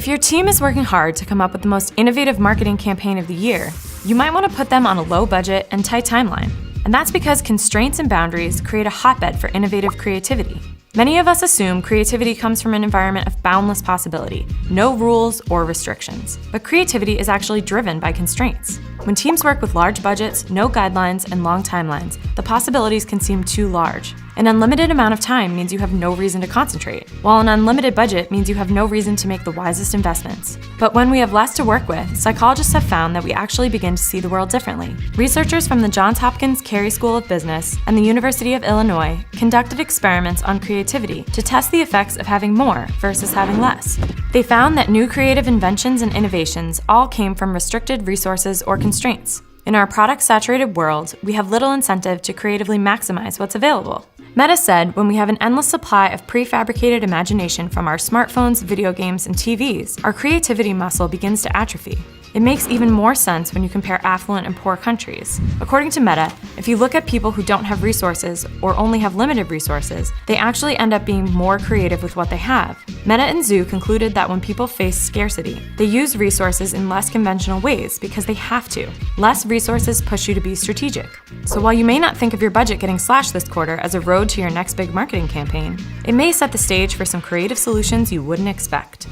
If your team is working hard to come up with the most innovative marketing campaign of the year, you might want to put them on a low budget and tight timeline. And that's because constraints and boundaries create a hotbed for innovative creativity. Many of us assume creativity comes from an environment of boundless possibility, no rules or restrictions. But creativity is actually driven by constraints. When teams work with large budgets, no guidelines, and long timelines, the possibilities can seem too large. An unlimited amount of time means you have no reason to concentrate, while an unlimited budget means you have no reason to make the wisest investments. But when we have less to work with, psychologists have found that we actually begin to see the world differently. Researchers from the Johns Hopkins Carey School of Business and the University of Illinois conducted experiments on creativity to test the effects of having more versus having less. They found that new creative inventions and innovations all came from restricted resources or constraints. In our product-saturated world, we have little incentive to creatively maximize what's available. Meta said, when we have an endless supply of prefabricated imagination from our smartphones, video games, and TVs, our creativity muscle begins to atrophy. It makes even more sense when you compare affluent and poor countries. According to Meta, if you look at people who don't have resources or only have limited resources, they actually end up being more creative with what they have. Meta and Zoo concluded that when people face scarcity, they use resources in less conventional ways because they have to. Less resources push you to be strategic. So while you may not think of your budget getting slashed this quarter as a road to your next big marketing campaign, it may set the stage for some creative solutions you wouldn't expect.